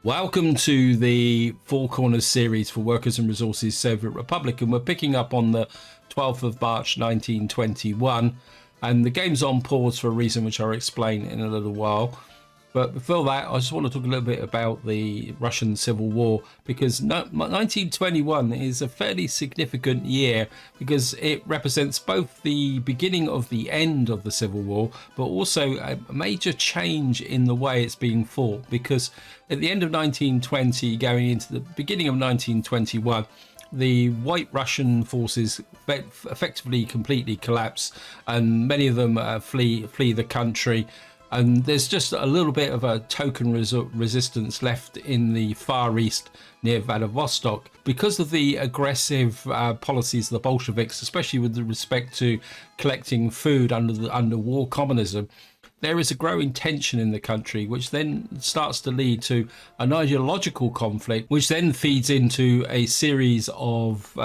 Welcome to the Four Corners series for Workers and Resources Soviet Republic, and we're picking up on the 12th of March 1921, and the game's on pause for a reason which I'll explain in a little while. But before that, I just want to talk a little bit about the Russian Civil War, because 1921 is a fairly significant year because it represents both the beginning of the end of the Civil War, but also a major change in the way it's being fought. Because at the end of 1920, going into the beginning of 1921, the White Russian forces effectively completely collapse, and many of them flee the country. And there's just a little bit of a token resistance left in the Far East near Vladivostok because of the aggressive policies of the Bolsheviks, especially with respect to collecting food under war communism. There is a growing tension in the country, which then starts to lead to an ideological conflict, which then feeds into a series of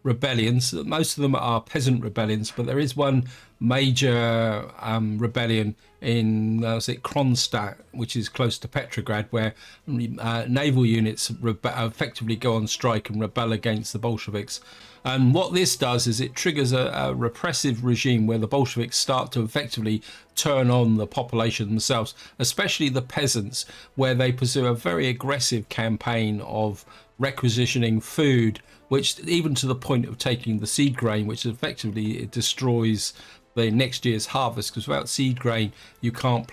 rebellions. Most of them are peasant rebellions, but there is one major rebellion in Kronstadt, which is close to Petrograd, where naval units effectively go on strike and rebel against the Bolsheviks. And what this does is it triggers a repressive regime where the Bolsheviks start to effectively turn on the population themselves, especially the peasants, where they pursue a very aggressive campaign of requisitioning food, which even to the point of taking the seed grain, which effectively it destroys the next year's harvest, because without seed grain you can't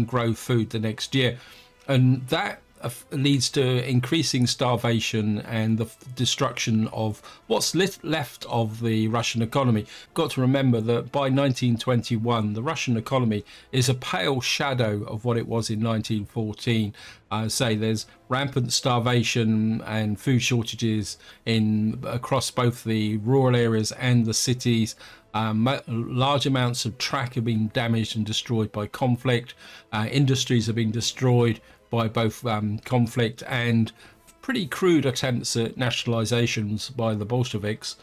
grow food the next year. And that leads to increasing starvation and the destruction of what's left of the Russian economy. Got to remember that by 1921 the Russian economy is a pale shadow of what it was in 1914. There's rampant starvation and food shortages across both the rural areas and the cities. Large amounts of track have been damaged and destroyed by conflict. Industries have been destroyed by both conflict and pretty crude attempts at nationalizations by the Bolsheviks.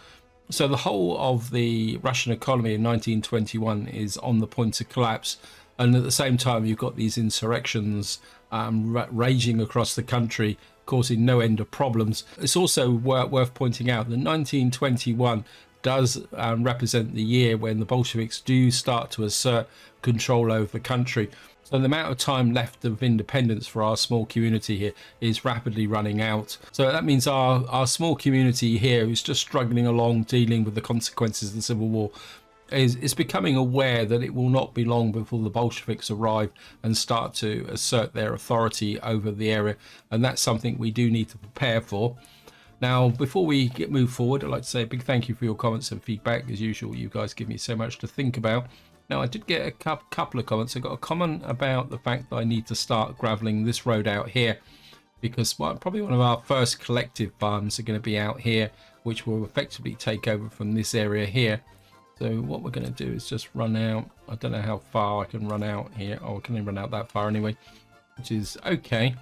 So the whole of the Russian economy in 1921 is on the point of collapse. And at the same time, you've got these insurrections raging across the country, causing no end of problems. It's also worth pointing out that 1921 does represent the year when the Bolsheviks do start to assert control over the country. So the amount of time left of independence for our small community here is rapidly running out. So that means our small community here, who's just struggling along dealing with the consequences of the Civil War, is becoming aware that it will not be long before the Bolsheviks arrive and start to assert their authority over the area. And that's something we do need to prepare for. Now, before we move forward, I'd like to say a big thank you for your comments and feedback. As usual, you guys give me so much to think about. Now, I did get a couple of comments. I got a comment about the fact that I need to start gravelling this road out here, because probably one of our first collective farms are going to be out here, which will effectively take over from this area here. So what we're going to do is just run out. I don't know how far I can run out here. Oh, I can only run out that far anyway, which is okay.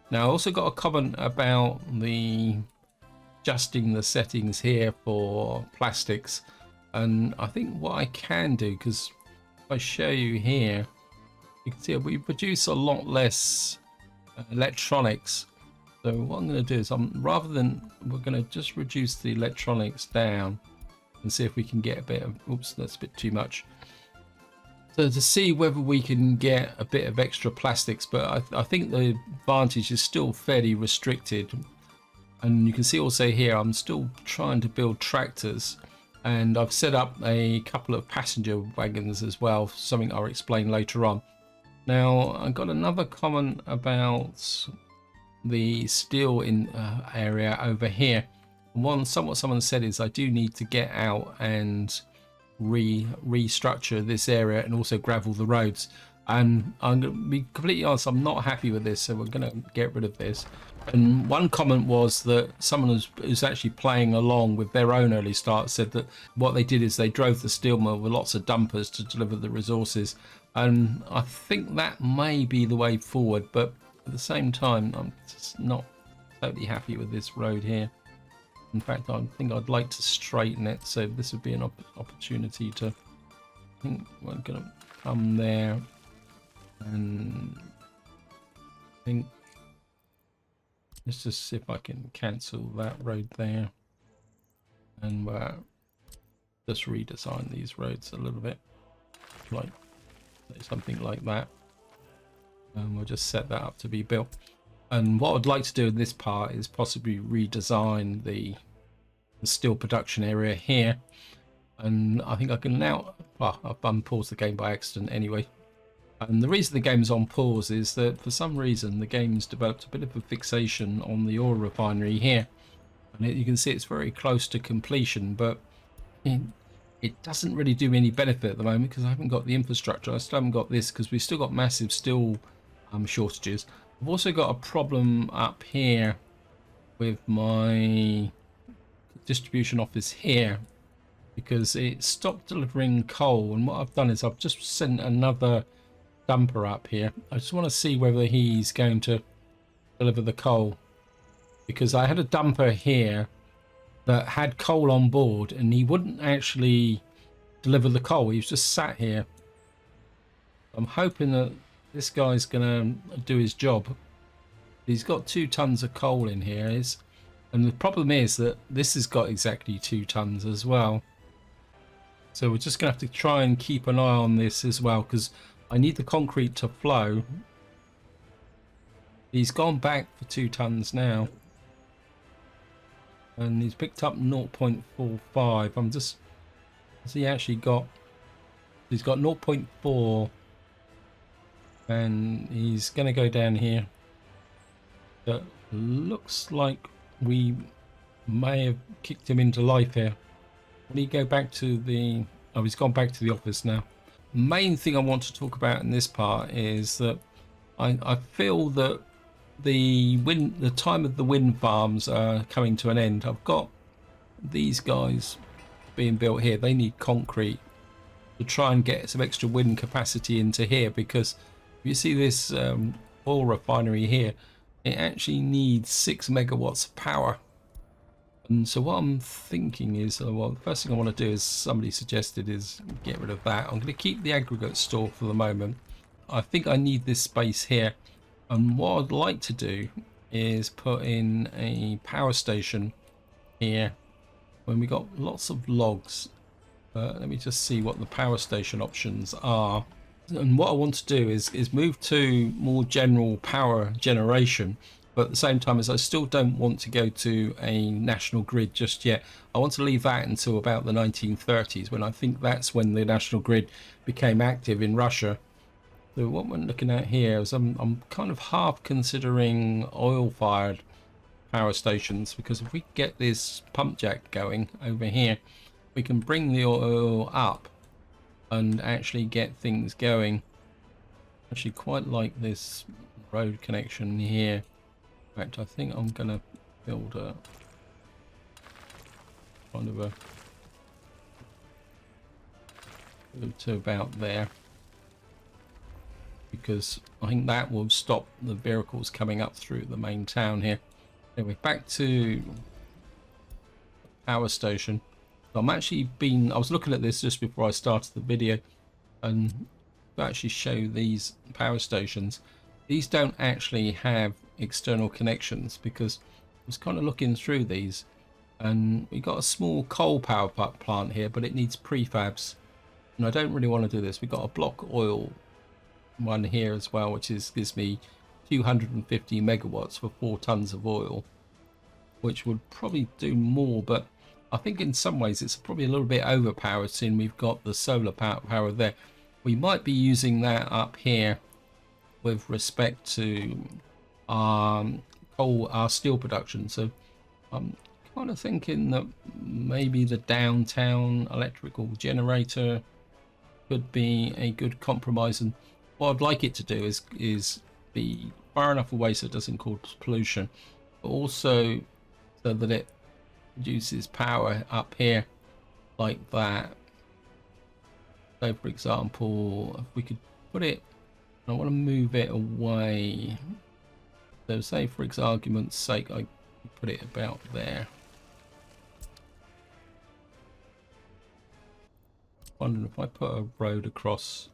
Now, I also got a comment about adjusting the settings here for plastics. And I think what I can do, because if I show you here, you can see we produce a lot less electronics. So what I'm going to do is we're going to just reduce the electronics down and see if we can get a bit of, oops, that's a bit too much. So to see whether we can get a bit of extra plastics, but I think the advantage is still fairly restricted. And you can see also here, I'm still trying to build tractors. And I've set up a couple of passenger wagons as well, something I'll explain later on. Now, I got another comment about the steel area over here. What someone said is I do need to get out and restructure this area and also gravel the roads. And I'm going to be completely honest, I'm not happy with this, so we're going to get rid of this. And one comment was that someone who's actually playing along with their own early start said that what they did is they drove the steel mill with lots of dumpers to deliver the resources. And I think that may be the way forward, but at the same time, I'm just not totally happy with this road here. In fact, I think I'd like to straighten it, so this would be an opportunity to, I think we're going to come there, and I think Let's just see if I can cancel that road there, and just redesign these roads a little bit, like something like that. And we'll just set that up to be built. And what I'd like to do in this part is possibly redesign the steel production area here. And I think I can now, well, I've unpaused the game by accident anyway. And the reason the game's on pause is that for some reason the game's developed a bit of a fixation on the oil refinery here. And you can see it's very close to completion, but it doesn't really do me any benefit at the moment because I haven't got the infrastructure. I still haven't got this because we've still got massive steel shortages. I've also got a problem up here with my distribution office here because it stopped delivering coal, and what I've done is I've just sent another dumper up here. I just want to see whether he's going to deliver the coal, because I had a dumper here that had coal on board and he wouldn't actually deliver the coal. He was just sat here. I'm hoping that this guy's gonna do his job. He's got 2 tons of coal in here, and the problem is that this has got exactly 2 tons as well. So we're just gonna have to try and keep an eye on this as well, because I need the concrete to flow. He's gone back for 2 tons now, and he's picked up 0.45. I'm just, has he actually got, he's got 0.4, and he's going to go down here. But looks like we may have kicked him into life here. When he go back to the, oh, he's gone back to the office now. Main thing I want to talk about in this part is that I feel that the time of the wind farms are coming to an end. I've got these guys being built here. They need concrete to try and get some extra wind capacity into here, because if you see this oil refinery here, it actually needs 6 megawatts of power. And so what I'm thinking is, well, the first thing I want to do, is somebody suggested, is get rid of that. I'm going to keep the aggregate store for the moment. I think I need this space here. And what I'd like to do is put in a power station here when we got lots of logs. Let me just see what the power station options are. And what I want to do is move to more general power generation, but at the same time, as I still don't want to go to a national grid just yet. I want to leave that until about the 1930s, when I think that's when the national grid became active in Russia. So what we're looking at here is I'm kind of half considering oil-fired power stations, because if we get this pump jack going over here, we can bring the oil up and actually get things going. Actually quite like this road connection here. In fact, I think I'm gonna build a kind of a to about there, because I think that will stop the vehicles coming up through the main town here. Anyway, back to power station. So I was looking at this just before I started the video, and to actually show these power stations, these don't actually have external connections, because I was kind of looking through these, and we got a small coal power plant here, but it needs prefabs, and I don't really want to do this. We got a block oil one here as well, which gives me 250 megawatts for 4 tons of oil, which would probably do more, but I think in some ways it's probably a little bit overpowered, seeing we've got the solar power there. We might be using that up here with respect to our steel production. So I'm kind of thinking that maybe the downtown electrical generator could be a good compromise. And what I'd like it to do is be far enough away so it doesn't cause pollution, but also so that it produces power up here like that. So for example, if we could put it, I want to move it away. So say for argument's sake, I put it about there. Wondering if I put a road across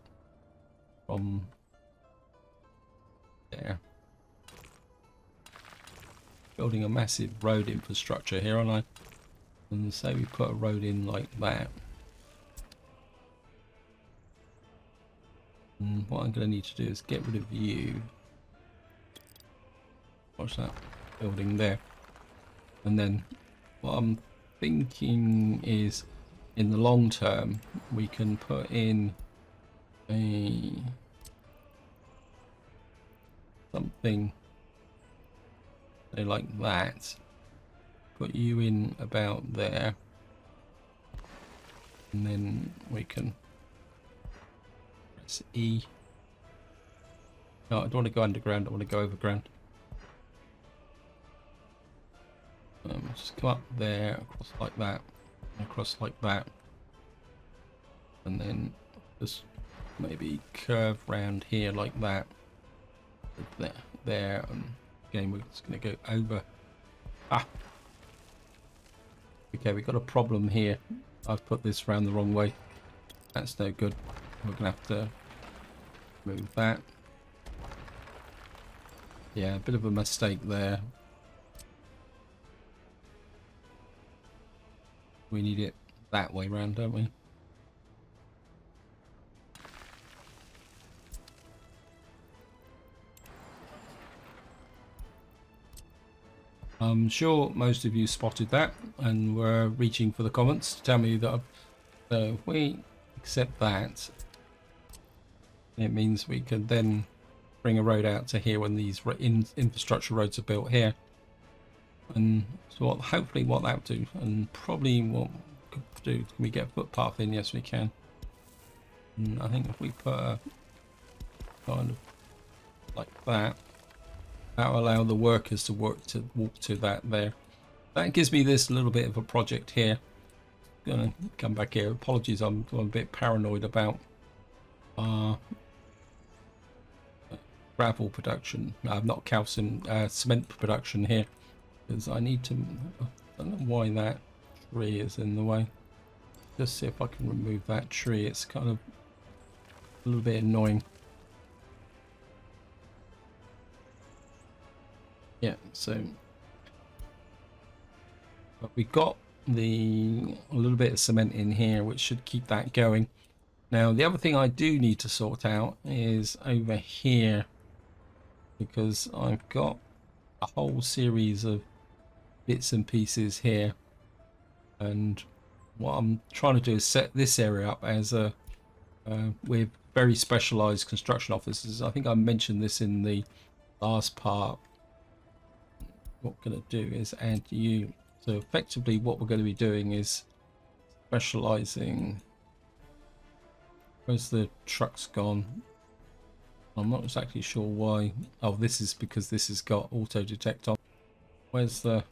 from there. building a massive road infrastructure here, aren't I? And say we put a road in like that. And what I'm going to need to do is get rid of you. Watch that building there. And then what I'm thinking is, in the long term, we can put in a something like that. Put you in about there, and then we can press E. No, I don't want to go underground. I want to go overground. Just come up there, across like that, across like that, and then just maybe curve round here like that. There, and again we're just going to go over. Okay, we've got a problem here. I've put this round the wrong way. That's no good. We're going to have to move that. Yeah, a bit of a mistake there. We need it that way round, don't we? I'm sure most of you spotted that and were reaching for the comments to tell me that if we accept that, it means we can then bring a road out to here when these infrastructure roads are built here. And so hopefully what that will do, and probably what we could do, can we get a footpath in? Yes, we can. And I think if we put a kind of like that, that will allow the workers to walk to that there. That gives me this little bit of a project here. Gonna come back here. Apologies, I'm a bit paranoid about gravel production. Not calcium, cement production here, because I need to. I don't know why that tree is in the way. Just see if I can remove that tree. It's kind of a little bit annoying. Yeah, so but we got a little bit of cement in here, which should keep that going. Now the other thing I do need to sort out is over here, because I've got a whole series of bits and pieces here, and what I'm trying to do is set this area up as a with very specialized construction offices. I think I mentioned this in the last part. What we're going to do is add you. So effectively what we're going to be doing is specializing. Where's the truck's gone? I'm not exactly sure why. Oh, this is because this has got auto detect on. Where's the...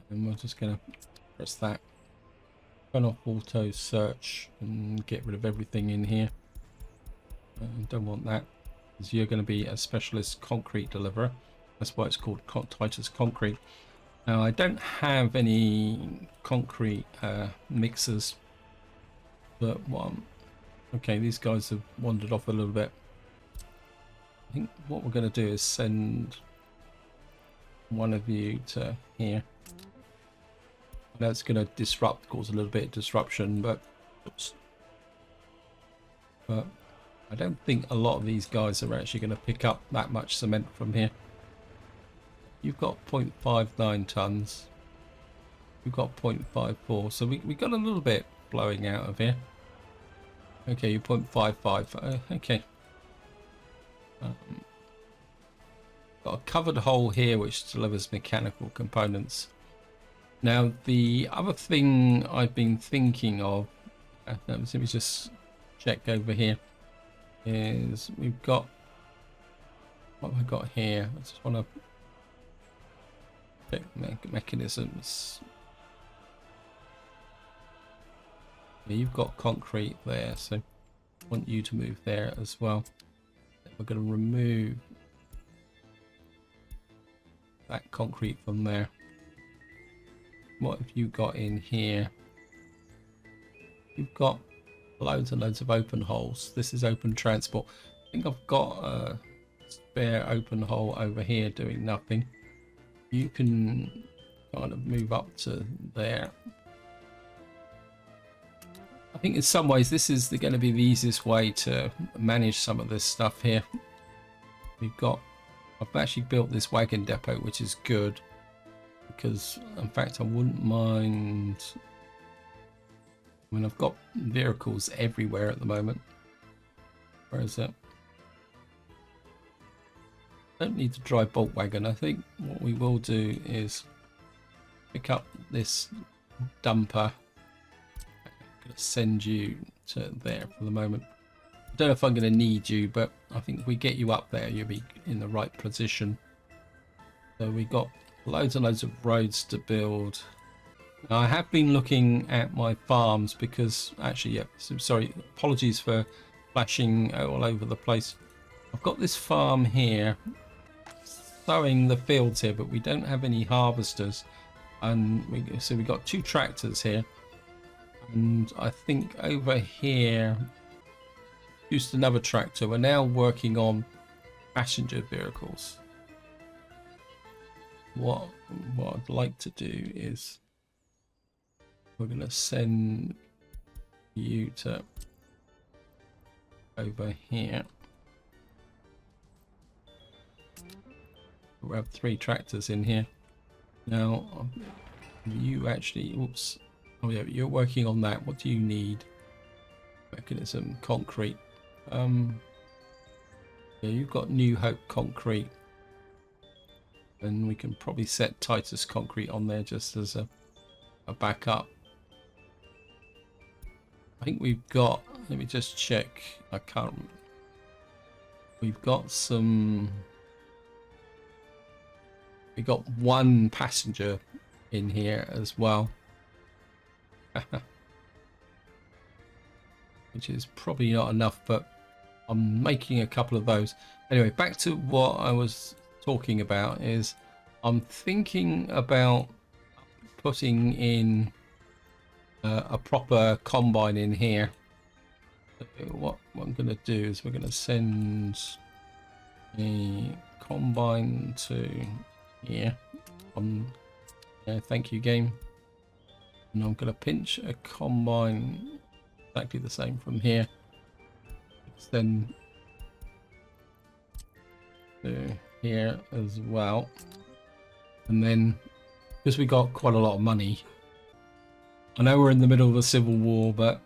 And we're just going to press that. Turn off auto search and get rid of everything in here. Don't want that. You're going to be a specialist concrete deliverer. That's why it's called Titus Concrete. Now I don't have any concrete mixers, but okay, these guys have wandered off a little bit. I think what we're going to do is send one of you to here. That's going to cause a little bit of disruption, but I don't think a lot of these guys are actually going to pick up that much cement from here. You've got 0.59 tons. We've got 0.54, so we got a little bit blowing out of here. Okay, you're 0.55. Okay. Got a covered hole here which delivers mechanical components. Now the other thing I've been thinking of, let me just check over here, is we've got, what have I got here? I just want to check mechanisms. Yeah, you've got concrete there, so I want you to move there as well. We're going to remove that concrete from there. What have you got in here? You've got loads and loads of open holes. This is open transport. I think I've got bare open hole over here doing nothing. You can kind of move up to there. I think in some ways this is going to be the easiest way to manage some of this stuff here. I've actually built this wagon depot, which is good, because in fact I wouldn't mind. I mean, I've got vehicles everywhere at the moment. Where is it? Don't need to drive bolt wagon. I think what we will do is pick up this dumper. I'm going to send you to there for the moment. I don't know if I'm going to need you, but I think if we get you up there, you'll be in the right position. So we got loads and loads of roads to build. Now, I have been looking at my farms because actually, yeah, sorry, apologies for flashing all over the place. I've got this farm here, sowing the fields here, but we don't have any harvesters, and so we got 2 tractors here, and I think over here used another tractor. We're now working on passenger vehicles. What I'd like to do is we're going to send you to over here. We have 3 tractors in here now. You actually, oops, oh yeah, you're working on that. What do you need? Mechanism, concrete. Yeah, you've got New Hope concrete, and we can probably set Titus concrete on there just as a backup. I think we've got, let me just check, I can't, we've got 1 passenger in here as well. Which is probably not enough, but I'm making a couple of those. Anyway, back to what I was talking about is I'm thinking about putting in a proper combine in here. What I'm going to do is we're going to send a combine to here. Yeah, thank you, game. And I'm going to pinch a combine exactly the same from here. Then to here as well. And then, because we got quite a lot of money, I know we're in the middle of a civil war, but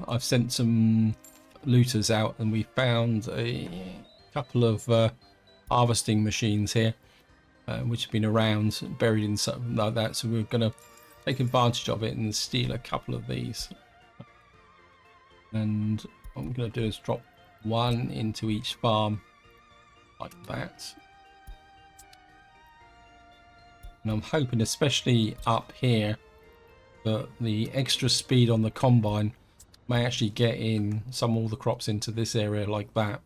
I've sent some looters out and we found a couple of harvesting machines here, which have been around, buried in something like that. So we're going to take advantage of it and steal a couple of these. And what I'm going to do is drop 1 into each farm like that. And I'm hoping, especially up here, that the extra speed on the combine may actually get in all the crops into this area like that.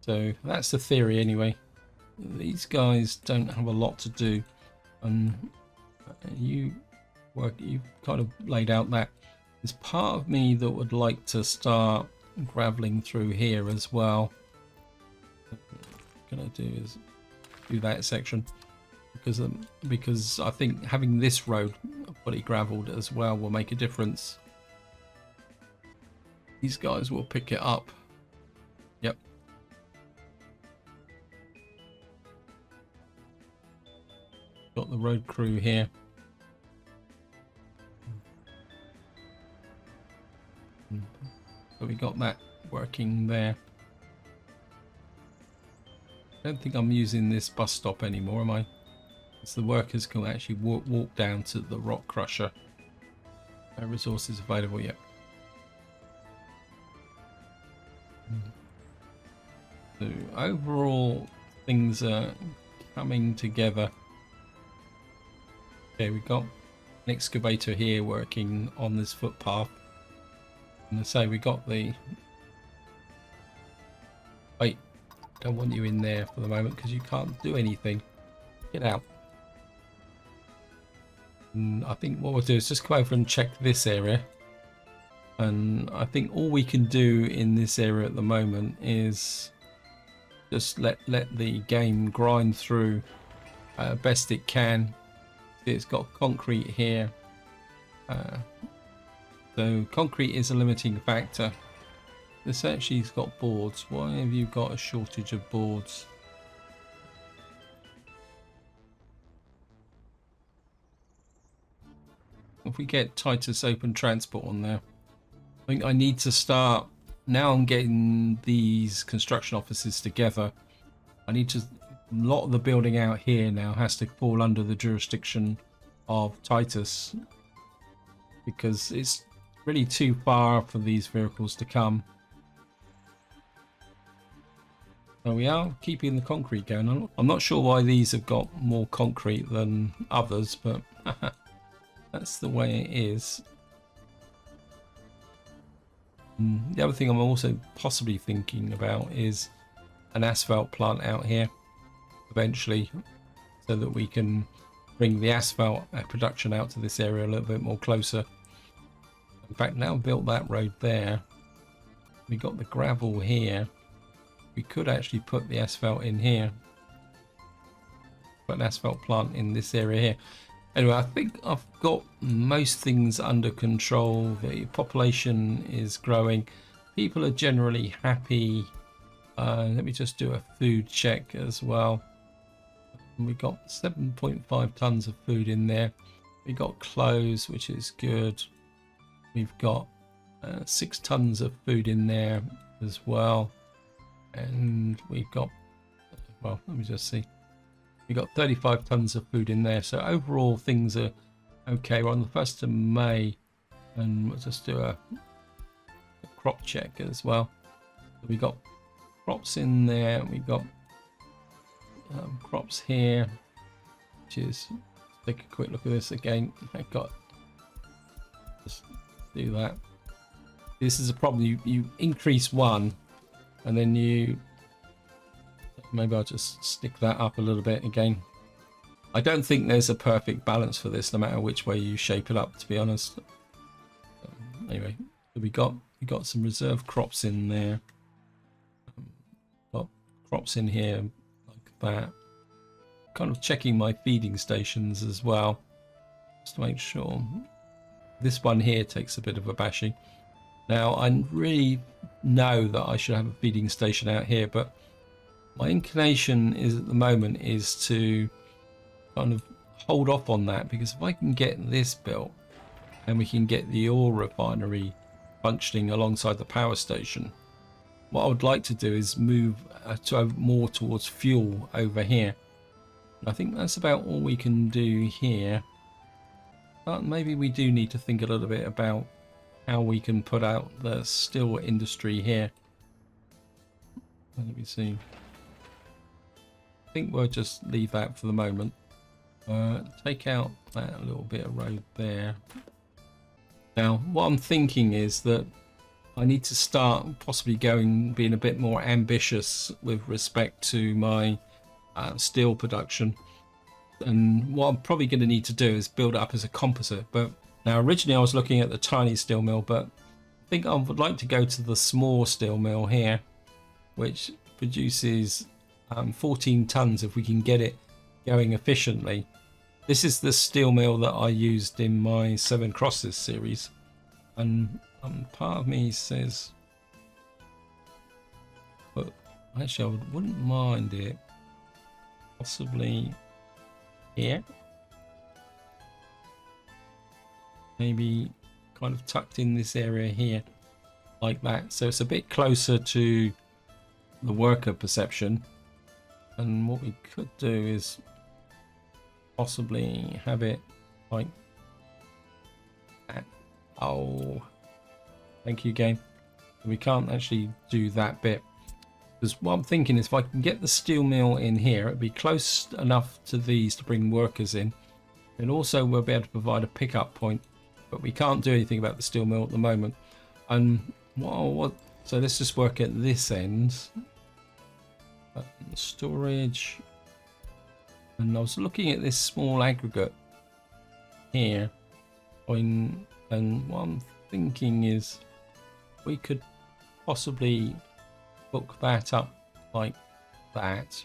So that's the theory anyway. These guys don't have a lot to do, and you've kind of laid out that. There's part of me that would like to start graveling through here as well. What I'm gonna do is do that section because I think having this road fully gravelled as well will make a difference. These guys will pick it up. Yep. Got the road crew here. So we got that working there. I don't think I'm using this bus stop anymore, am I? Because the workers can actually walk down to the rock crusher. No resources available yet. So overall, things are coming together. Okay, we've got an excavator here working on this footpath. And I say we got the... Wait, don't want you in there for the moment because you can't do anything. Get out. And I think what we'll do is just go over and check this area. And I think all we can do in this area at the moment is just let the game grind through best it can. It's got concrete here, so concrete is a limiting factor. This actually has got boards. Why have you got a shortage of boards? If we get Titus open transport on there, I think I need to start. Now I'm getting these construction offices together. I need to, a lot of the building out here now has to fall under the jurisdiction of Titus, because it's really too far for these vehicles to come. So we are keeping the concrete going. I'm not sure why these have got more concrete than others, but that's the way it is. The other thing I'm also possibly thinking about is an asphalt plant out here eventually, so that we can bring the asphalt production out to this area a little bit more closer. In fact, now I've built that road there, we got the gravel here. We could actually put the asphalt in here, put an asphalt plant in this area here. Anyway, I think I've got most things under control. The population is growing. People are generally happy. Let me just do a food check as well. We've got 7.5 tons of food in there. We got clothes, which is good. We've got 6 tons of food in there as well. And we've got, well, let me just see. We got 35 tons of food in there, so overall things are okay. We're on the 1st of May, and we'll just do a crop check as well. So we got crops in there, we got crops here, which is, let's take a quick look at this again. I got, just do that. This is a problem. You increase one, and then you, maybe I'll just stick that up a little bit again. I don't think there's a perfect balance for this, no matter which way you shape it up, to be honest. Anyway, we got some reserve crops in there. Got crops in here like that. Kind of checking my feeding stations as well, just to make sure. This one here takes a bit of a bashing. Now, I really know that I should have a feeding station out here, but my inclination is at the moment is to kind of hold off on that, because if I can get this built and we can get the oil refinery functioning alongside the power station, what I would like to do is move more towards fuel over here. I think that's about all we can do here, but maybe we do need to think a little bit about how we can put out the steel industry here. Let me see. I think we'll just leave that for the moment. Take out that little bit of road there. Now, what I'm thinking is that I need to start possibly being a bit more ambitious with respect to my steel production. And what I'm probably going to need to do is build it up as a composite. But now, originally I was looking at the tiny steel mill, but I think I would like to go to the small steel mill here, which produces 14 tons if we can get it going efficiently. This is the steel mill that I used in my 7 Crosses series, and part of me says, but actually I wouldn't mind it possibly here, maybe kind of tucked in this area here like that, so it's a bit closer to the worker perception. And what we could do is possibly have it like that. Oh, thank you, game. We can't actually do that bit, because what I'm thinking is if I can get the steel mill in here, it'd be close enough to these to bring workers in, and also we'll be able to provide a pickup point. But we can't do anything about the steel mill at the moment. And so let's just work at this end. Storage, and I was looking at this small aggregate here, and what I'm thinking is we could possibly book that up like that.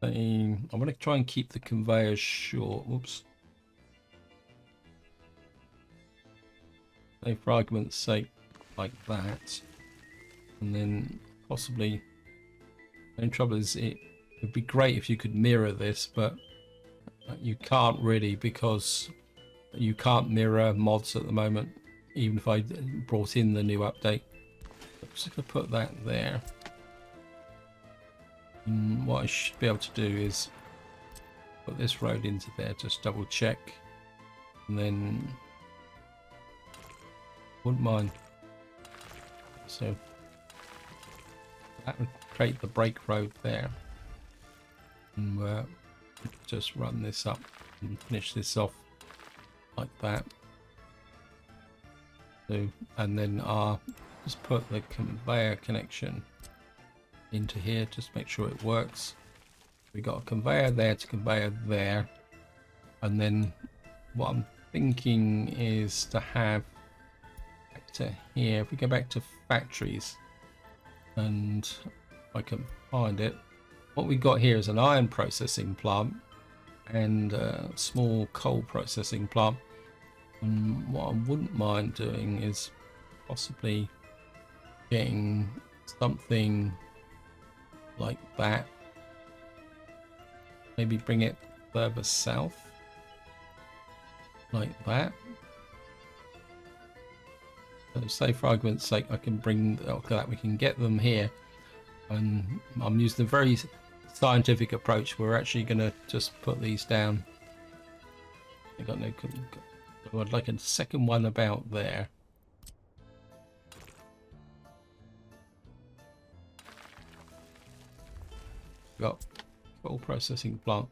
I'm going to try and keep the conveyors short. Whoops. So for argument's sake, like that. And then possibly, the only trouble is it would be great if you could mirror this, but you can't really, because you can't mirror mods at the moment, even if I brought in the new update. I'm just going to put that there. And what I should be able to do is put this road into there, just double check, and then wouldn't mind. So that would create the brake road there, and just run this up and finish this off like that. So, and then just put the conveyor connection into here, just make sure it works. We got a conveyor there to conveyor there, and then what I'm thinking is to have back to here. If we go back to factories, and if I can find it, what we got here is an iron processing plant and a small coal processing plant. And what I wouldn't mind doing is possibly getting something like that. Maybe bring it further south, like that. So say for argument's sake, I can bring that. We can get them here, and I'm using a very scientific approach. We're actually going to just put these down. I got no. So I'd like a second one about there. Got coal processing plant.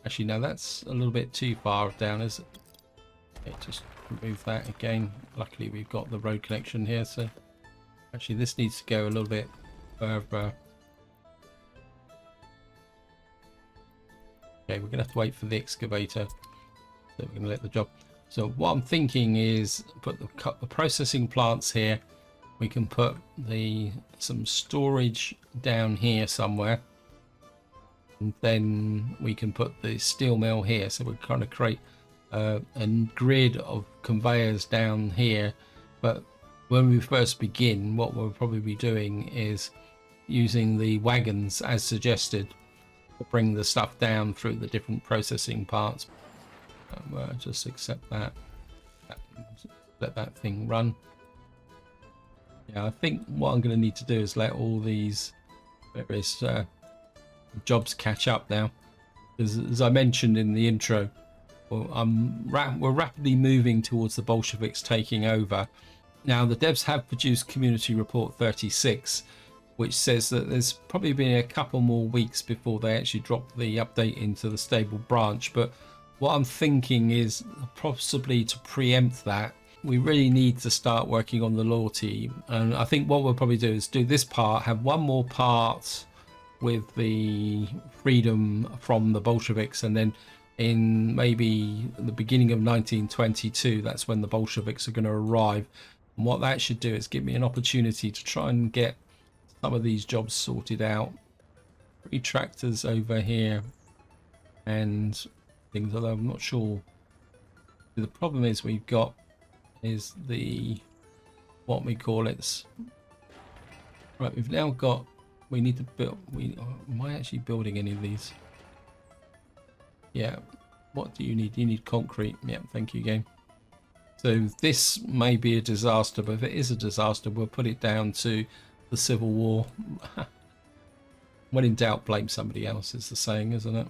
Actually, no, that's a little bit too far down, is it? Okay, just remove that again. Luckily, we've got the road connection here, so actually this needs to go a little bit further. Okay, we're gonna have to wait for the excavator, so we're gonna let the job. So what I'm thinking is put the processing plants here. We can put some storage down here somewhere, and then we can put the steel mill here. So we're kind of create a grid of conveyors down here. But when we first begin, what we'll probably be doing is using the wagons as suggested to bring the stuff down through the different processing parts. Just accept that, let that thing run. Yeah, I think what I'm going to need to do is let all these various jobs catch up now, because as I mentioned in the intro, we're rapidly moving towards the Bolsheviks taking over. Now the devs have produced Community Report 36, which says that there's probably been a couple more weeks before they actually drop the update into the stable branch. But what I'm thinking is possibly to preempt that, we really need to start working on the loyalty. And I think what we'll probably do is do this part, have one more part with the freedom from the Bolsheviks, and then in maybe the beginning of 1922, that's when the Bolsheviks are going to arrive. And what that should do is give me an opportunity to try and get some of these jobs sorted out. 3 tractors over here and things, although I'm not sure. The problem is we've got is the what we call it. Right, we've now got, we need to build, am I actually building any of these? Yeah, what do you need? You need concrete. Yeah, thank you, game. So this may be a disaster, but if it is a disaster, we'll put it down to the Civil War. When in doubt, blame somebody else, is the saying, isn't it?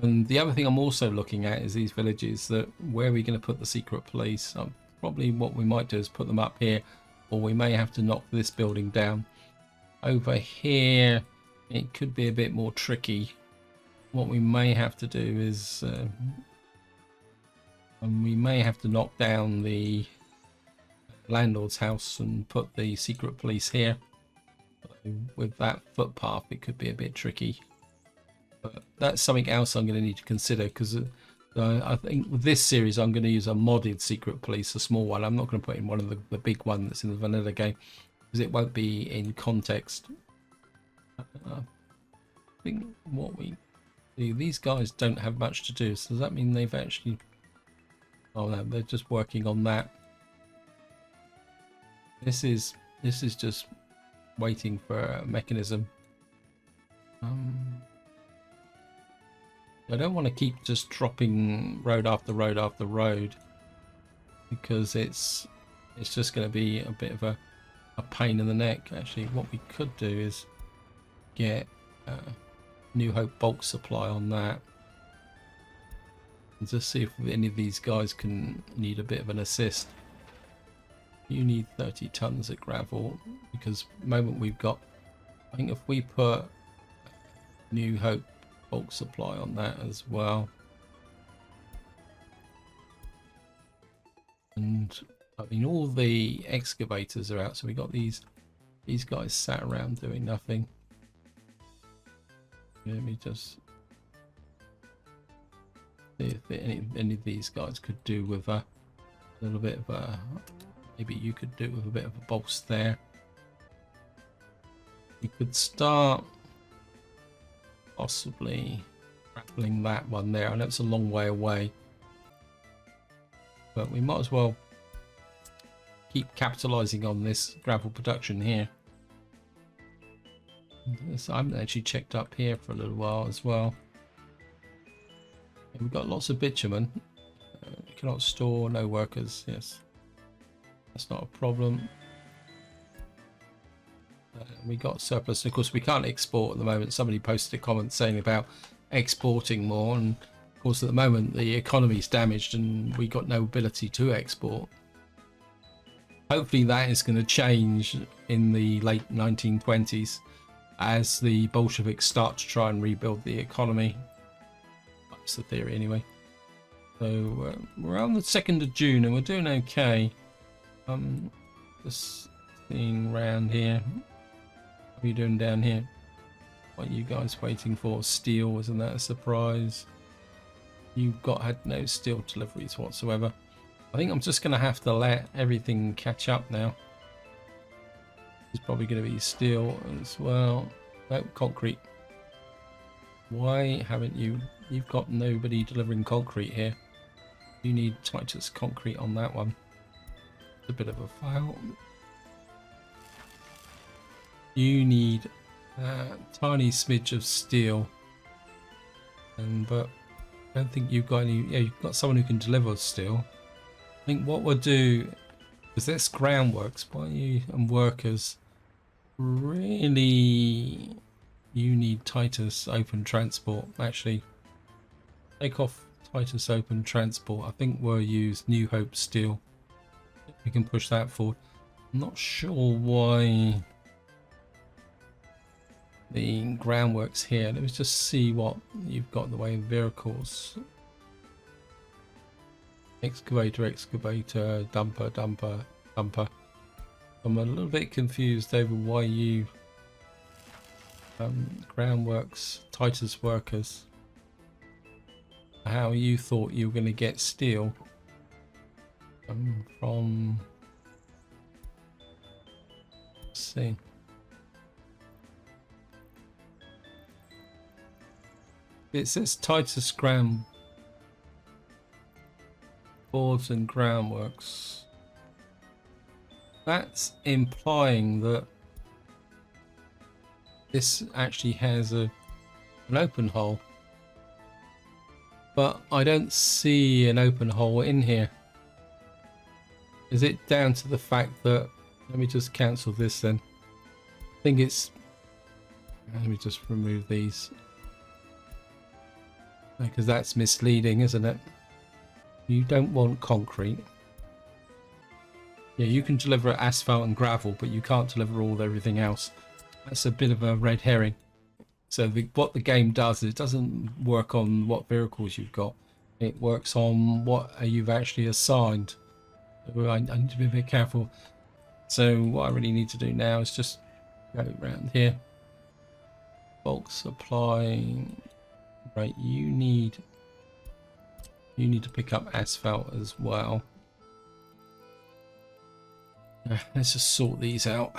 And the other thing I'm also looking at is these villages, that where are we going to put the secret police? Probably what we might do is put them up here, or we may have to knock this building down. Over here, it could be a bit more tricky. What we may have to do is we may have to knock down the landlord's house and put the secret police here. With that footpath, it could be a bit tricky. But that's something else I'm going to need to consider, because I think with this series I'm going to use a modded secret police, a small one. I'm not going to put in one of the big one that's in the vanilla game, because it won't be in context. I think what we do, these guys don't have much to do, so does that mean they've actually... Oh no, they're just working on that. This is just waiting for a mechanism. I don't want to keep just dropping road after road after road, because it's just going to be a bit of a pain in the neck. Actually, what we could do is get New Hope bulk supply on that, and just see if any of these guys can need a bit of an assist. You need 30 tons of gravel, because at the moment we've got, I think if we put New Hope bulk supply on that as well, and I mean all the excavators are out, so we got these guys sat around doing nothing. Let me just see if any of these guys could do with a little bit of a, maybe you could do with a bit of a bolster there. We could start possibly grappling that one there. I know it's a long way away, but we might as well keep capitalizing on this gravel production here. So I haven't actually checked up here for a little while as well. We've got lots of bitumen. We cannot store, no workers. Yes, that's not a problem. We got surplus, and of course we can't export at the moment. Somebody posted a comment saying about exporting more, and of course at the moment the economy's damaged and we got no ability to export. Hopefully that is going to change in the late 1920s as the Bolsheviks start to try and rebuild the economy. That's the theory anyway. So we're on the 2nd of June and we're doing okay. Just seeing round here. What are you doing down here? What are you guys waiting for? Steel, isn't that a surprise? You've had no steel deliveries whatsoever. I think I'm just going to have to let everything catch up now. It's probably going to be steel as well. No, concrete. Why haven't you? You've got nobody delivering concrete here. You need Titus concrete on that one. It's a bit of a fail. You need a tiny smidge of steel, but I don't think you've got any. Yeah, you've got someone who can deliver steel. I think what we'll do is this groundworks. Why you and workers? Really, you need Titus open transport. Actually, take off Titus open transport. I think we'll use New Hope steel. We can push that forward. I'm not sure why the groundworks here. Let me just see what you've got in the way of vehicles. Excavator, dumper, dumper. I'm a little bit confused over why you groundworks, Titus workers, how you thought you were going to get steel from, let's see. It says Titus ground boards and groundworks. That's implying that this actually has an open hole, but I don't see an open hole in here. Is it down to the fact that, let me just cancel this then. I think it's, let me just remove these, because that's misleading, isn't it? You don't want concrete. Yeah, you can deliver asphalt and gravel, but you can't deliver everything else. That's a bit of a red herring. So what the game does is it doesn't work on what vehicles you've got. It works on what you've actually assigned. I need to be a bit careful. So what I really need to do now is just go around here. Bulk supply. Right, you need to pick up asphalt as well. Let's just sort these out.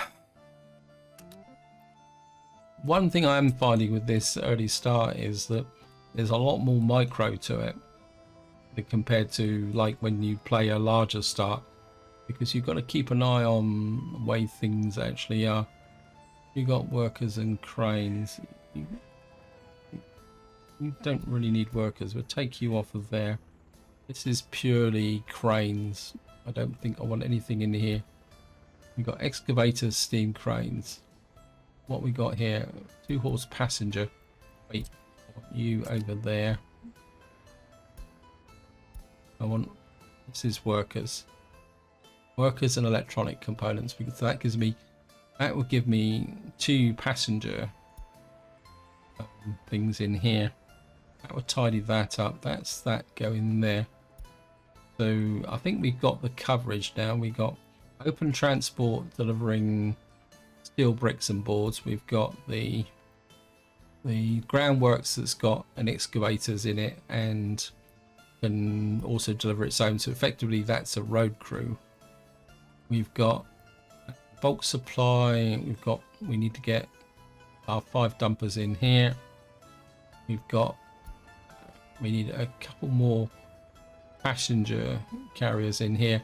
One thing I'm finding with this early start is that there's a lot more micro to it compared to like when you play a larger start, because you've got to keep an eye on the way things actually are. You got workers and cranes. You don't really need workers. We'll take you off of there. This is purely cranes. I don't think I want anything in here. We've got excavators, steam cranes. What we got here? 2-horse passenger. Wait, I want you over there. This is workers. Workers and electronic components, because that would give me 2 passenger things in here. That would tidy that up. That's that going there. So I think we've got the coverage now. We got open transport delivering steel bricks and boards. We've got the groundworks that's got an excavators in it and can also deliver its own. So effectively that's a road crew. We've got bulk supply. We need to get our 5 dumpers in here. We need a couple more passenger carriers in here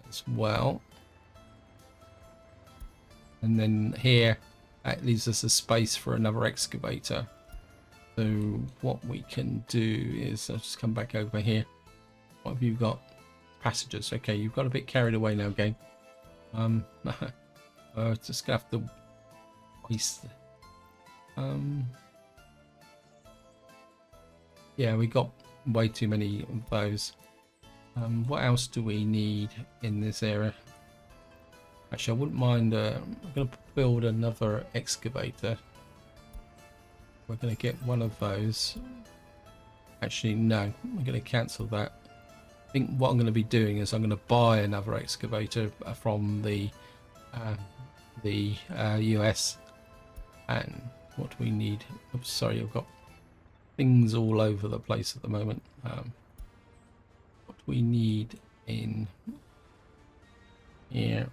as well. And then here, that leaves us a space for another excavator. So what we can do is, I'll just come back over here. What have you got? Passengers. Okay, you've got a bit carried away now, game. Just gonna have to waste. Yeah, we got way too many of those. What else do we need in this area? Actually, I wouldn't mind. I'm going to build another excavator. We're going to get one of those. Actually, no, I'm going to cancel that. I think what I'm going to be doing is I'm going to buy another excavator from the US. And what do we need? Oops, sorry, I've got things all over the place at the moment. What do we need in here?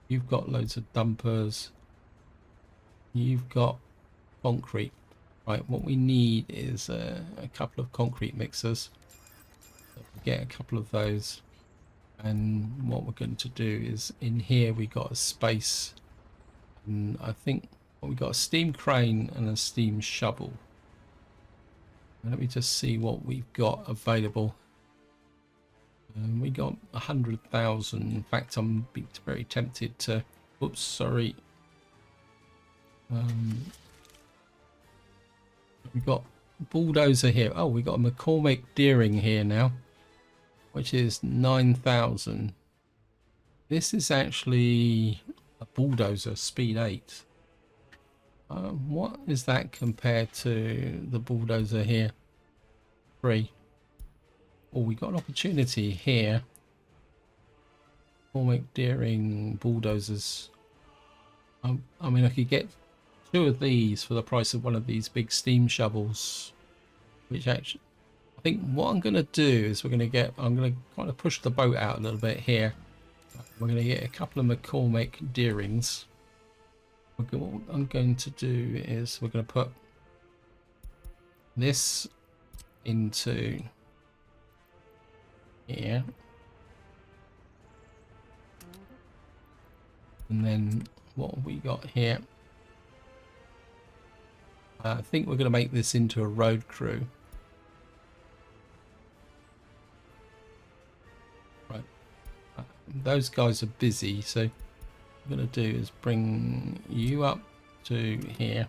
You've got loads of dumpers. You've got concrete. Right, what we need is a couple of concrete mixers. So get a couple of those. And what we're going to do is in here we got a space. And I think we got a steam crane and a steam shovel. Let me just see what we've got available. We got 100,000. In fact, I'm very tempted to. Oops, sorry. We got bulldozer here. Oh, we got a McCormick Deering here now, which is 9,000. This is actually a bulldozer, speed 8. What is that compared to the bulldozer here? 3. Oh, we got an opportunity here. McCormick Deering bulldozers. I mean, I could get 2 of these for the price of one of these big steam shovels, which actually, I think what I'm going to do is I'm going to kind of push the boat out a little bit here. We're going to get a couple of McCormick Deerings. What I'm going to do is we're going to put this into here. And then what have we got here? I think we're going to make this into a road crew. Right. Those guys are busy, so what I'm going to do is bring you up to here.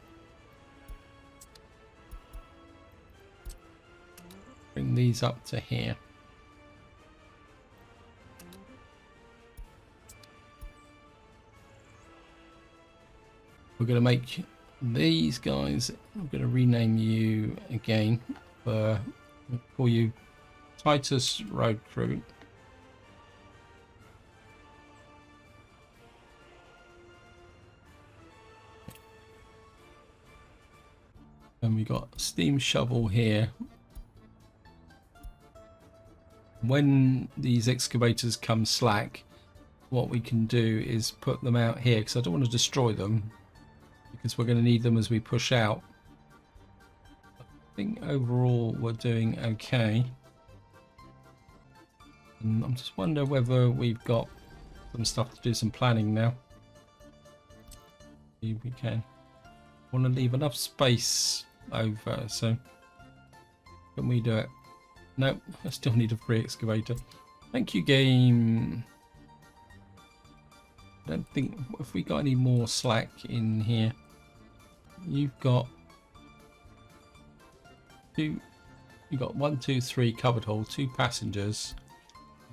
Bring these up to here. We're going to make these guys, I'm going to rename you again for, we'll call you Titus Road Crew. And we got steam shovel here. When these excavators come slack, what we can do is put them out here, because I don't want to destroy them, because we're going to need them as we push out. I think overall we're doing okay. And I'm just wondering whether we've got some stuff to do some planning now. See if we can. Want to leave enough space over, so can we do it? Nope, I still need a free excavator. Thank you, game. I don't think if we got any more slack in here. You've got two. You got 1, 2, 3 covered hold, 2 passengers,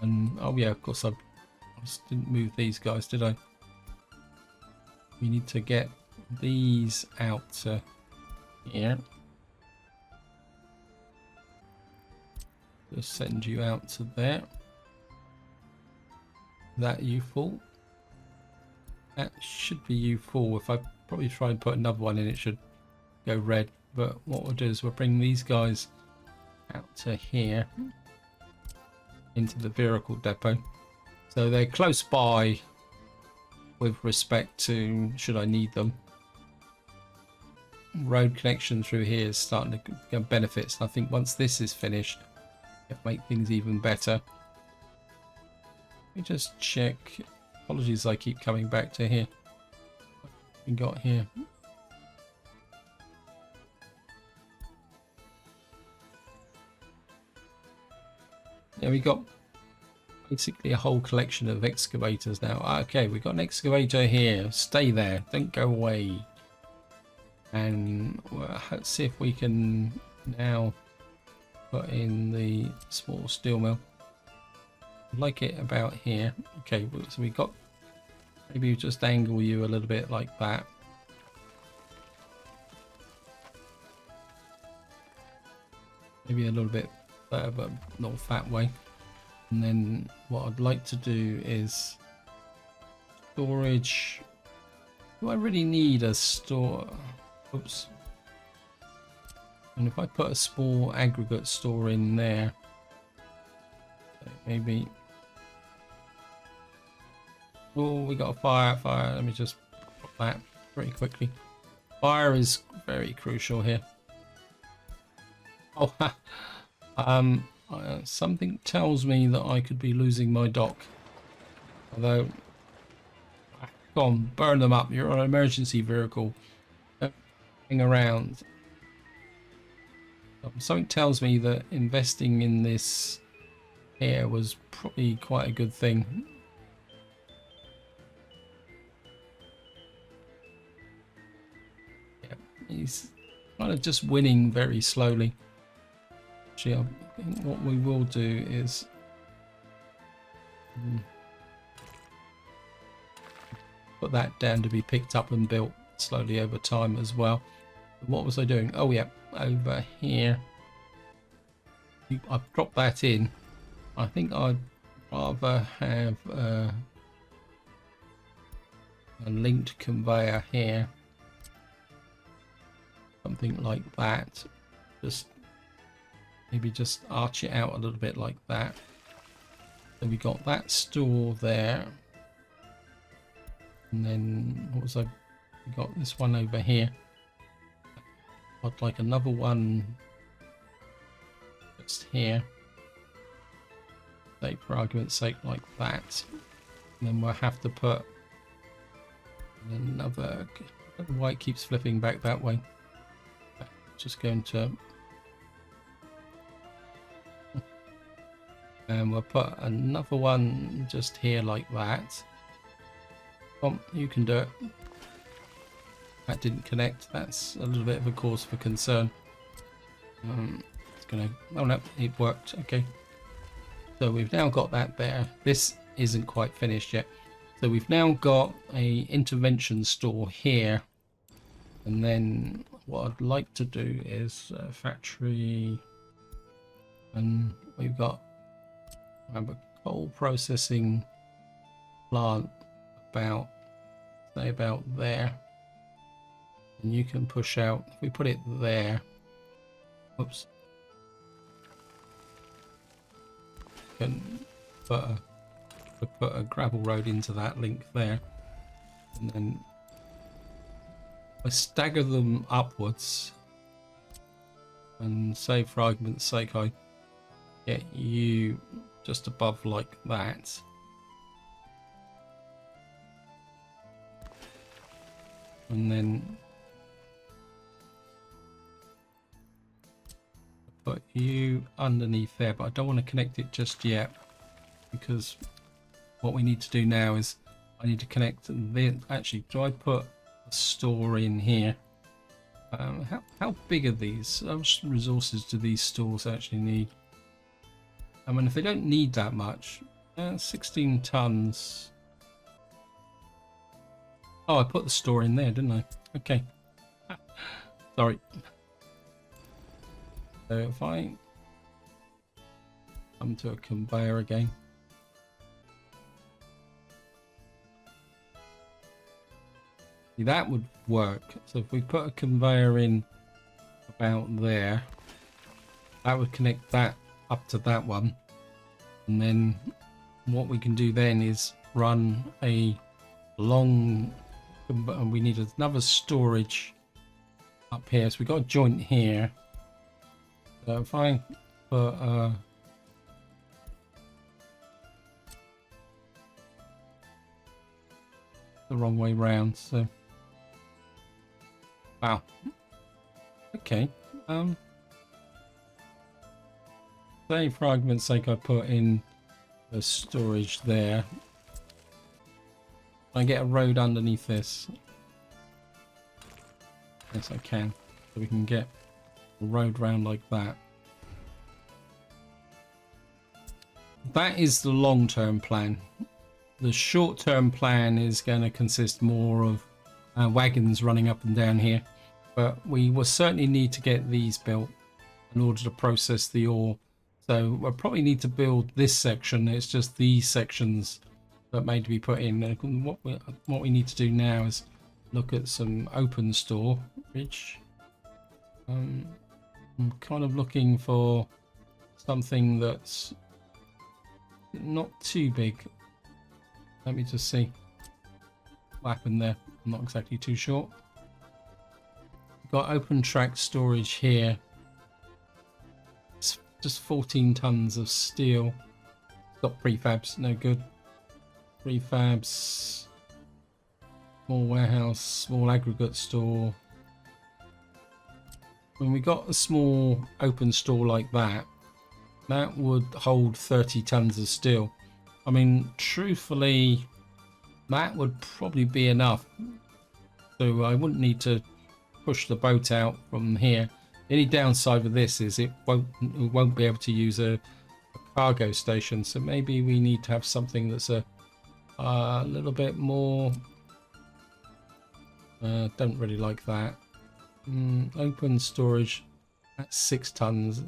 and oh yeah, of course I just didn't move these guys, did I? We need to get these out to here. Just send you out to there. That you full? That should be you full. If I probably try and put another one in, it should go red. But what we'll do is we'll bring these guys out to here into the vehicle depot. So they're close by with respect to should I need them. Road connection through here is starting to get benefits, and I think once this is finished it'll make things even better. Let me just check. Apologies, I keep coming back to here. What we got here? Yeah, we got basically a whole collection of excavators now. Okay, we've got an excavator here. Stay there, don't go away. And let's see if we can now put in the small steel mill. Like it about here. Okay, so we got, maybe just angle you a little bit like that. Maybe a little bit better, but not that way. And then what I'd like to do is storage. Do I really need a store? Oops. And if I put a small aggregate store in there, maybe. Oh, we got a fire. Let me just put that pretty quickly. Fire is very crucial here. Oh, something tells me that I could be losing my dock. Although, go on, burn them up. You're an emergency vehicle. Don't hang around. Something tells me that investing in this here was probably quite a good thing. Yeah, he's kind of just winning very slowly. Actually, I think what we will do is put that down to be picked up and built slowly over time as well. What was I doing? Oh yeah, over here. I've dropped that in. I think I'd rather have a linked conveyor here. Something like that. Just maybe just arch it out a little bit like that. So we got that store there. And then what was I? We got this one over here. I'd like another one just here. Say for argument's sake like that. And then we'll have to put another. I don't know why it keeps flipping back that way. Just going to. And we'll put another one just here like that. Come on, you can do it. That didn't connect. That's a little bit of a cause for concern. It's gonna. Oh no, it worked. Okay. So we've now got that there. This isn't quite finished yet. So we've now got a intervention store here, and then what I'd like to do is factory, and we've got a coal processing plant about, say about there. And you can push out, if we put it there, oops, can put a I put a gravel road into that link there, and then I stagger them upwards, and say for argument's sake I get you just above like that. And then put you underneath there, but I don't want to connect it just yet, because what we need to do now is I need to connect the, actually, do I put a store in here? How big are these? How much resources do these stores actually need? I mean, if they don't need that much, 16 tons. Oh, I put the store in there, didn't I? Okay. Sorry. So if I come to a conveyor again. See, that would work. So if we put a conveyor in about there, that would connect that up to that one. And then what we can do then is run a long, and we need another storage up here. So we got a joint here. So if I put the wrong way round, so wow. Okay. Say for argument's sake I put in the storage there. I get a road underneath this. Yes, I can. So we can get a road round like that. That is the long-term plan. The short-term plan is going to consist more of wagons running up and down here, but we will certainly need to get these built in order to process the ore. So we'll probably need to build this section. It's just these sections that may be put in. What we need to do now is look at some open storage. I'm kind of looking for something that's not too big. Let me just see what happened there. I'm not exactly too sure. Got open track storage here. It's just 14 tons of steel. Got prefabs, no good. Prefabs, small warehouse, small aggregate store. When we got a small open store like that, that would hold 30 tons of steel. I mean, truthfully, that would probably be enough. So I wouldn't need to push the boat out from here. The only downside of this is it won't be able to use a cargo station. So maybe we need to have something that's a little bit more. Don't really like that. Open storage at 6 tons.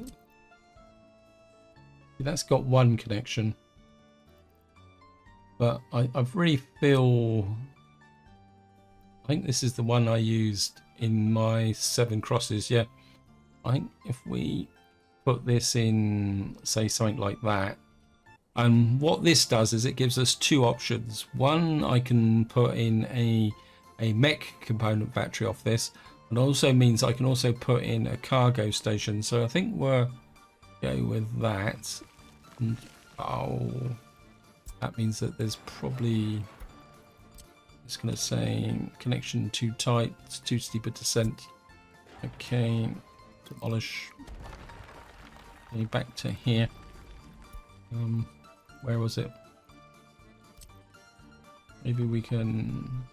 That's got one connection. But I really feel, I think this is the one I used in my 7 crosses. Yeah, I think if we put this in, say something like that, and what this does is it gives us 2 options. One, I can put in a mech component factory off this, and also means I can also put in a cargo station. So I think we'll go with that. And, oh, that means that there's probably, it's going to say connection too tight, it's too steep a descent. Okay, demolish. Okay, back to here. Where was it? Maybe we can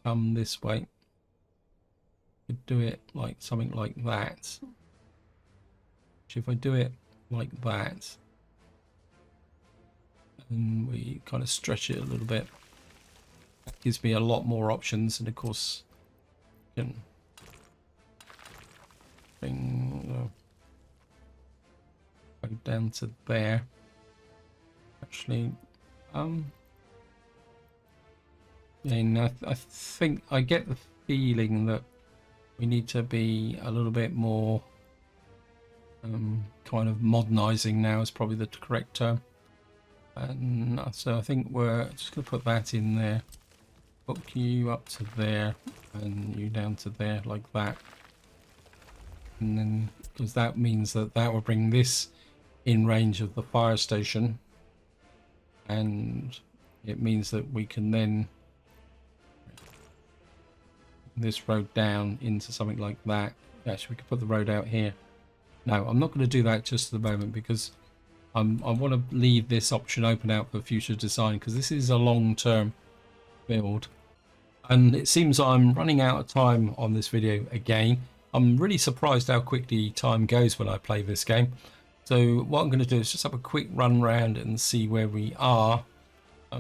come this way. Could do it like something like that. If I do it like that, and we kind of stretch it a little bit, that gives me a lot more options. And of course, you can bring go down to there. Actually, yeah, I think I get the feeling that we need to be a little bit more kind of modernizing now is probably the correct term. And so I think we're just going to put that in there. Hook you up to there and you down to there like that. And then, because that means that that will bring this in range of the fire station. And it means that we can then this road down into something like that. Actually, we could put the road out here. No, I'm not going to do that just at the moment because I want to leave this option open out for future design because this is a long-term build. And it seems I'm running out of time on this video again. I'm really surprised how quickly time goes when I play this game. So what I'm going to do is just have a quick run round and see where we are.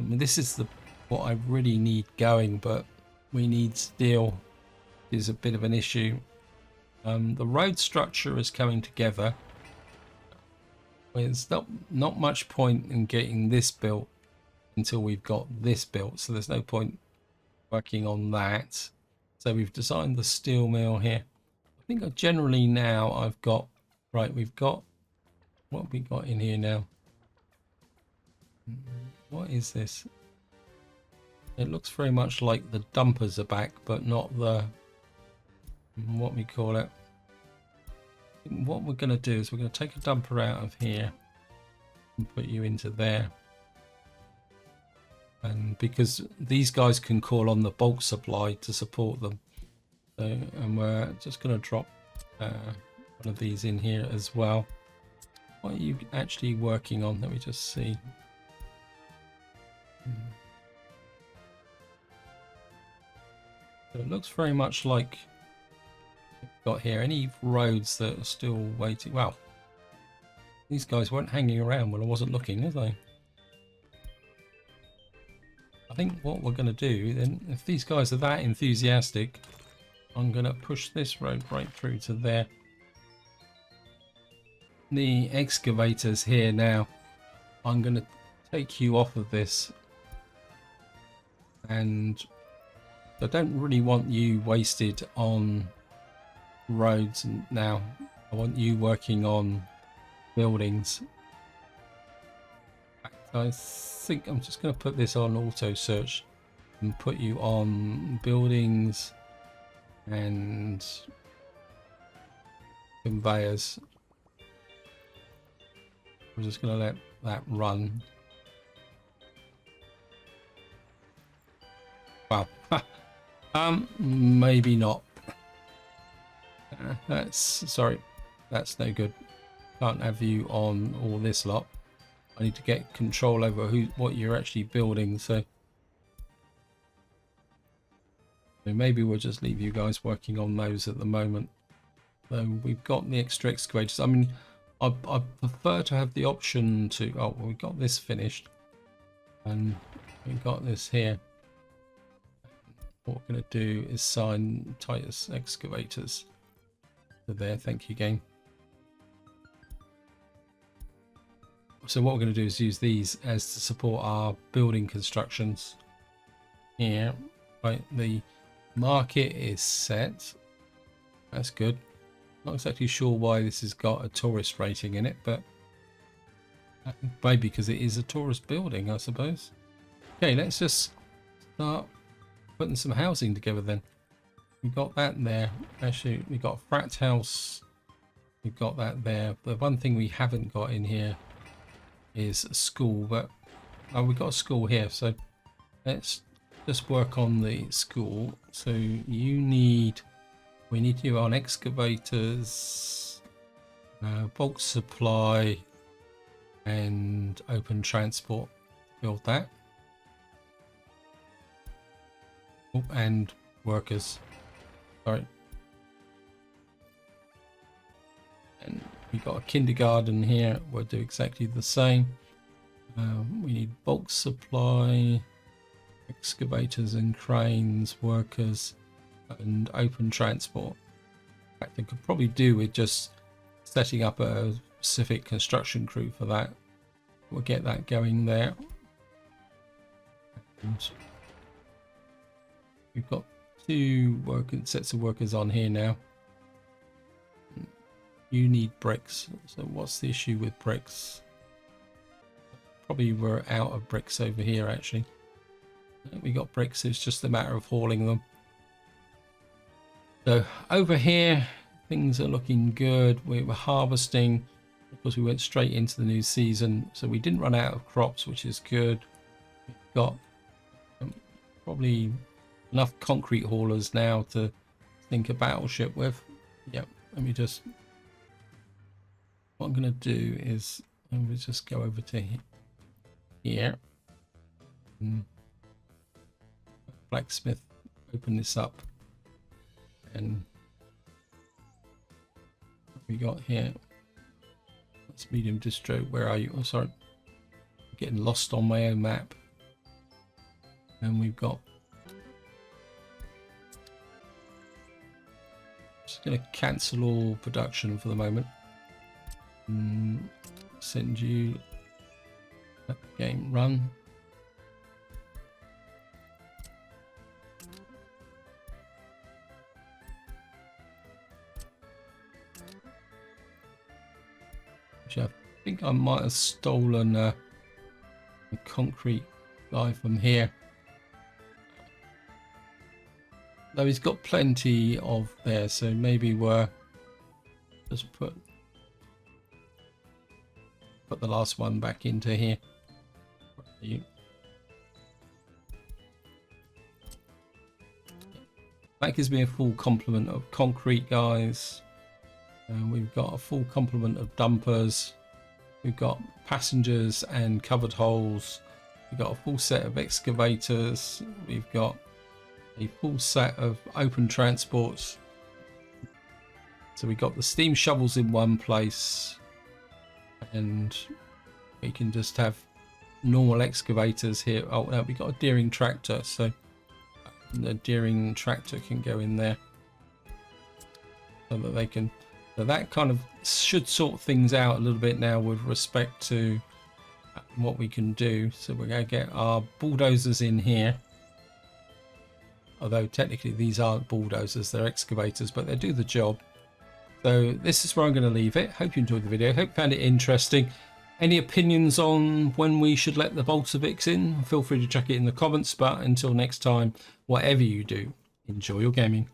This is what I really need going, but we need steel is a bit of an issue. The road structure is coming together. There's not much point in getting this built until we've got this built, so there's no point working on that. So we've designed the steel mill here. I think generally now I've got, right, we've got, what have we got in here now? What is this? It looks very much like the dumpers are back, but not the, what we call it. What we're going to do is we're going to take a dumper out of here and put you into there. And because these guys can call on the bulk supply to support them. So, and we're just going to drop one of these in here as well. What are you actually working on? Let me just see. So it looks very much like we've got here. Any roads that are still waiting? Wow, these guys weren't hanging around when I wasn't looking, were they? I think what we're going to do then, if these guys are that enthusiastic, I'm going to push this road right through to there. The excavators here now, I'm going to take you off of this, and I don't really want you wasted on roads now. I want you working on buildings. I think I'm just going to put this on auto search and put you on buildings and conveyors. I'm just going to let that run. Wow. Maybe not. Sorry, that's no good. Can't have you on all this lot. I need to get control over what you're actually building, so maybe we'll just leave you guys working on those at the moment. So we've got the extra excavators. I mean, I prefer to have the option to, oh, well, we got this finished and we got this here. What we're going to do is sign Titus excavators to there. Thank you, game. So what we're going to do is use these as to support our building constructions here. Right, the market is set. That's good. Not exactly sure why this has got a tourist rating in it, but maybe because it is a tourist building, I suppose. Okay, let's just start putting some housing together then. We've got that there. Actually, we've got a frat house. We've got that there. The one thing we haven't got in here is a school, but we've got a school here, so let's just work on the school. So we need you on excavators, bulk supply and open transport. Build that. Oh, and workers, sorry. And we got a kindergarten here. We'll do exactly the same. We need bulk supply, excavators and cranes, workers, and open transport. In fact, I could probably do with just setting up a specific construction crew for that. We'll get that going there. And we've got two sets of workers on here now. You need bricks. So what's the issue with bricks? probably were out of bricks over here actually. We got bricks, it's just a matter of hauling them. So over here things are looking good. We were harvesting because we went straight into the new season, so we didn't run out of crops, which is good. We've got probably enough concrete haulers now to think a battleship with. Yep, let me just, what I'm going to do is let me just go over to here. Blacksmith, open this up, and what we got here, that's medium distro. Where are you? Oh, sorry, I'm getting lost on my own map. And we've got, just going to cancel all production for the moment. Send you, let the game run. Which I think I might have stolen a concrete guy from here. Though he's got plenty of there, so maybe we're just put the last one back into here. That gives me a full complement of concrete guys. And we've got a full complement of dumpers. We've got passengers and covered holes. We've got a full set of excavators. We've got a full set of open transports. So we got the steam shovels in one place, and we can just have normal excavators here. Oh no, we got a Deering tractor, so the Deering tractor can go in there so that they can, so that kind of should sort things out a little bit now with respect to what we can do. So we're going to get our bulldozers in here, although technically these aren't bulldozers, they're excavators, but they do the job. So this is where I'm going to leave it. Hope you enjoyed the video. Hope you found it interesting. Any opinions on when we should let the Bolsheviks in? Feel free to chuck it in the comments. But until next time, whatever you do, enjoy your gaming.